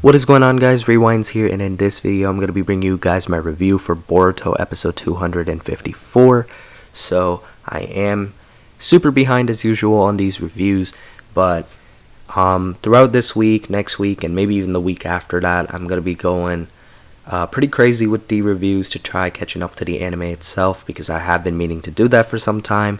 What is going on, guys? Rewinds here, and in this video I'm going to be bringing you guys my review for Boruto episode 254. So I am super behind as usual on these reviews, but throughout this week, next week, and maybe even the week after that, I'm going to be going pretty crazy with the reviews to try catching up to the anime itself, because I have been meaning to do that for some time.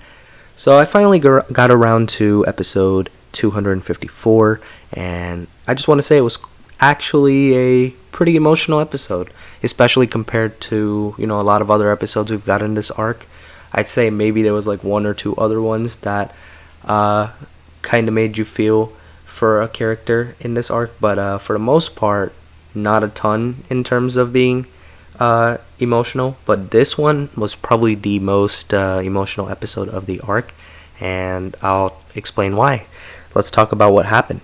So I finally got around to episode 254, and I just want to say it was actually a pretty emotional episode, especially compared to, a lot of other episodes we've got in this arc. I'd say maybe there was like one or two other ones that kind of made you feel for a character in this arc, but for the most part, not a ton in terms of being emotional. But this one was probably the most emotional episode of the arc, and I'll explain why. Let's talk about what happened.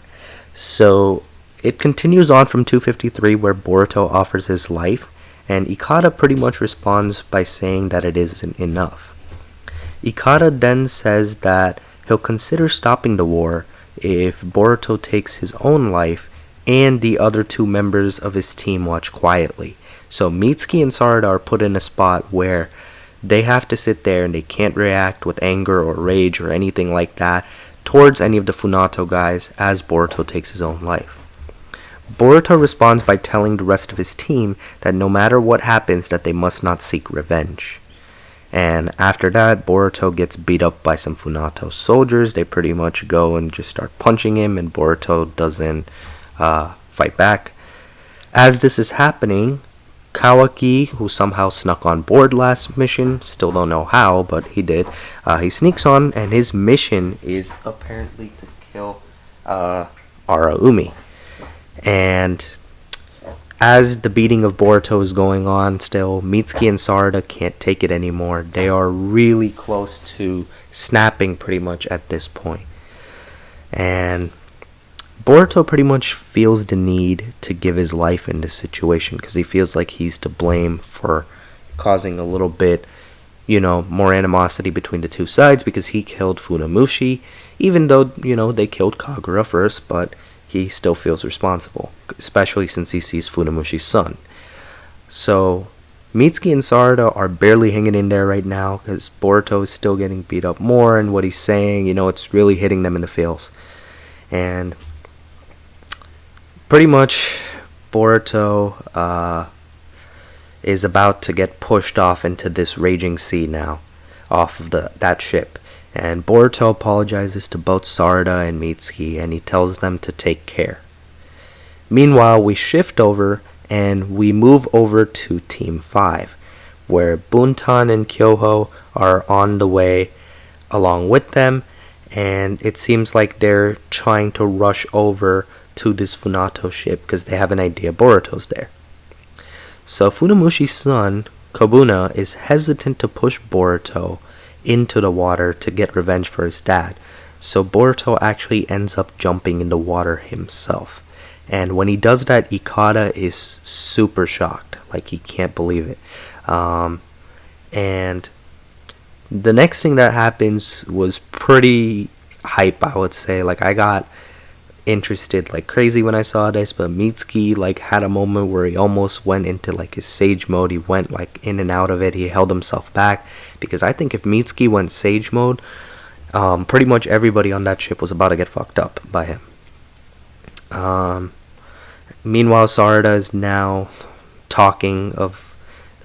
So it continues on from 253, where Boruto offers his life, and Ikada pretty much responds by saying that it isn't enough. Ikada then says that he'll consider stopping the war if Boruto takes his own life and the other two members of his team watch quietly. So Mitsuki and Sarada are put in a spot where they have to sit there and they can't react with anger or rage or anything like that towards any of the Funato guys as Boruto takes his own life. Boruto responds by telling the rest of his team that no matter what happens, that they must not seek revenge. And after that, Boruto gets beat up by some Funato soldiers. They pretty much go and just start punching him, and Boruto doesn't fight back. As this is happening, Kawaki, who somehow snuck on board last mission, still don't know how, but he did, he sneaks on, and his mission is apparently to kill Araumi. And as the beating of Boruto is going on still, Mitsuki and Sarada can't take it anymore. They are really close to snapping pretty much at this point. And Boruto pretty much feels the need to give his life in this situation, because he feels like he's to blame for causing a little bit, more animosity between the two sides, because he killed Funamushi, even though, they killed Kagura first, but he still feels responsible, especially since he sees Funamushi's son. So Mitsuki and Sarada are barely hanging in there right now, because Boruto is still getting beat up more, and what he's saying, it's really hitting them in the feels. And pretty much Boruto is about to get pushed off into this raging sea now, off of that ship. And Boruto apologizes to both Sarada and Mitsuki, and he tells them to take care. Meanwhile, we shift over and we move over to Team 5, where Buntan and Kyoho are on the way along with them, and it seems like they're trying to rush over to this Funato ship because they have an idea Boruto's there. So Funamushi's son, Kobuna, is hesitant to push Boruto into the water to get revenge for his dad. So Boruto actually ends up jumping in the water himself. And when he does that, Ikada is super shocked. Like, he can't believe it. And the next thing that happens was pretty hype, I would say. Like, I got interested like crazy when I saw this, but Mitsuki had a moment where he almost went into his sage mode. He went in and out of it. He held himself back, because I think if Mitsuki went sage mode, pretty much everybody on that ship was about to get fucked up by him. Meanwhile, Sarada is now talking of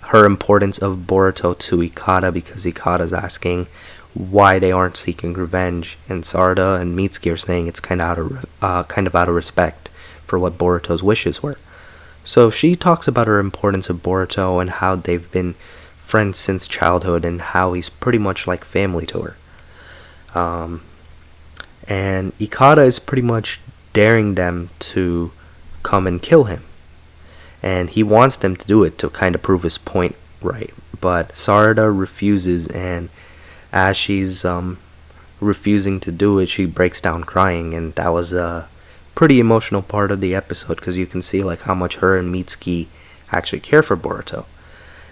her importance of Boruto to Ikada, because Ikada's asking why they aren't seeking revenge, and Sarada and Mitsuki are saying it's kind of out of respect for what Boruto's wishes were. So she talks about her importance of Boruto and how they've been friends since childhood, and how he's pretty much like family to her. And Ikada is pretty much daring them to come and kill him, and he wants them to do it to kind of prove his point right. But Sarada refuses, and as she's refusing to do it, she breaks down crying, and that was a pretty emotional part of the episode, because you can see how much her and Mitsuki actually care for Boruto.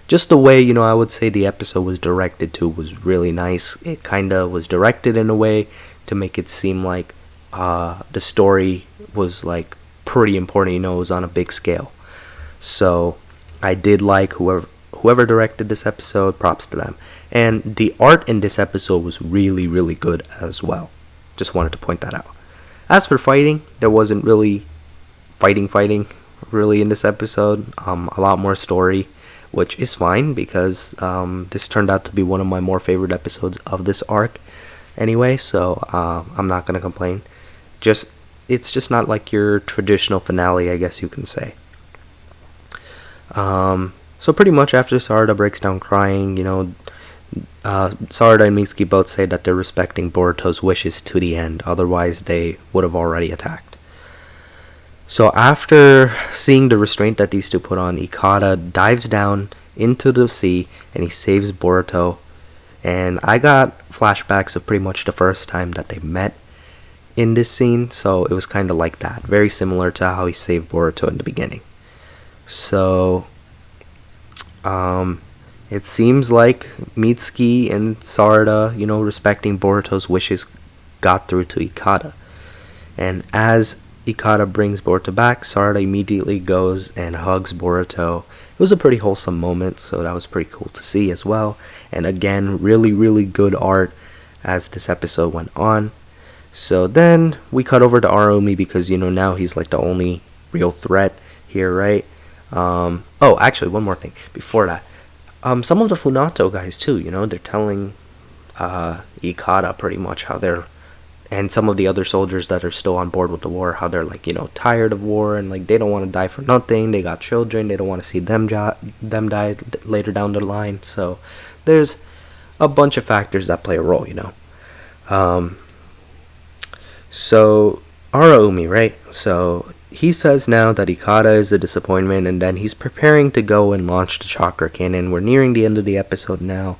Just the way, I would say the episode was directed to was really nice. It kind of was directed in a way to make it seem like the story was pretty important, it was on a big scale. So I did like whoever directed this episode, props to them. And the art in this episode was really, really good as well. Just wanted to point that out. As for fighting, there wasn't really fighting really in this episode. A lot more story, which is fine because this turned out to be one of my more favorite episodes of this arc anyway, so I'm not gonna complain. It's just not like your traditional finale, I guess you can say. So pretty much after Sarada breaks down crying, Sarada and Mitsuki both say that they're respecting Boruto's wishes to the end, otherwise they would have already attacked. So after seeing the restraint that these two put on, Ikada dives down into the sea and he saves Boruto. And I got flashbacks of pretty much the first time that they met in this scene, so it was kind of like that. Very similar to how he saved Boruto in the beginning. So it seems like Mitsuki and Sarada, respecting Boruto's wishes, got through to Ikada. And as Ikada brings Boruto back, Sarada immediately goes and hugs Boruto. It was a pretty wholesome moment, so that was pretty cool to see as well. And again, really, really good art as this episode went on. So then we cut over to Arumi because, now he's like the only real threat here, right? Oh, actually, one more thing before that. Some of the Funato guys too, they're telling Ikada pretty much how they're, and some of the other soldiers that are still on board with the war, how they're like, tired of war and like they don't want to die for nothing. They got children, they don't want to see them die later down the line. So there's a bunch of factors that play a role, So Araumi, right? So he says now that Ikada is a disappointment, and then he's preparing to go and launch the chakra cannon. We're nearing the end of the episode now,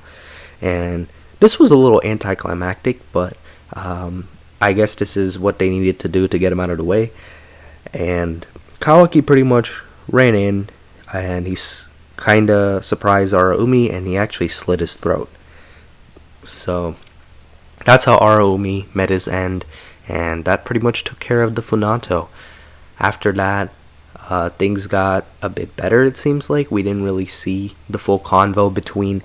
and this was a little anticlimactic, but I guess this is what they needed to do to get him out of the way. And Kawaki pretty much ran in, and he's kind of surprised Araumi, and he actually slit his throat. So that's how Araumi met his end, and that pretty much took care of the Funato. After that, things got a bit better, it seems like. We didn't really see the full convo between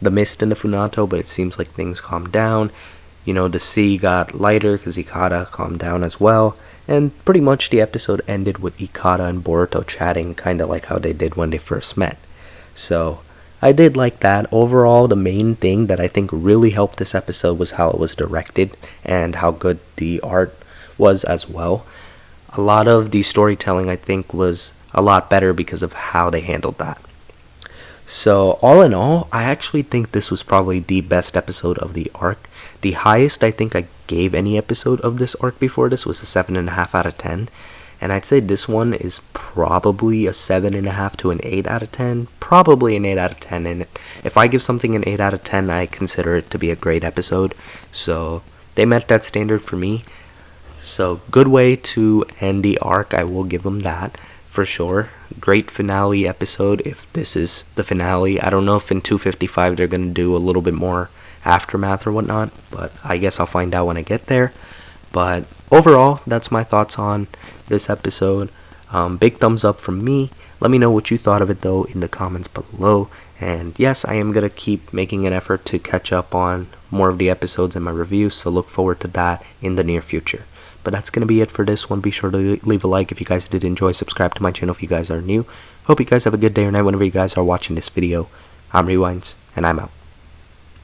the Mist and the Funato, but it seems like things calmed down. The sea got lighter because Ikada calmed down as well. And pretty much the episode ended with Ikada and Boruto chatting, kind of like how they did when they first met. So I did like that. Overall, the main thing that I think really helped this episode was how it was directed and how good the art was as well. A lot of the storytelling, I think, was a lot better because of how they handled that. So all in all, I actually think this was probably the best episode of the arc. The highest I think I gave any episode of this arc before this was a 7.5 out of 10. And I'd say this one is probably a 7.5 to an 8 out of 10. Probably an 8 out of 10. And if I give something an 8 out of 10, I consider it to be a great episode. So they met that standard for me. So good way to end the arc, I will give them that for sure. Great finale episode if this is the finale. I don't know if in 255 they're going to do a little bit more aftermath or whatnot, but I guess I'll find out when I get there. But overall, that's my thoughts on this episode. Big thumbs up from me. Let me know what you thought of it though in the comments below. And yes, I am going to keep making an effort to catch up on more of the episodes in my reviews, so look forward to that in the near future. But that's going to be it for this one. Be sure to leave a like if you guys did enjoy. Subscribe to my channel if you guys are new. Hope you guys have a good day or night whenever you guys are watching this video. I'm Rewinds, and I'm out.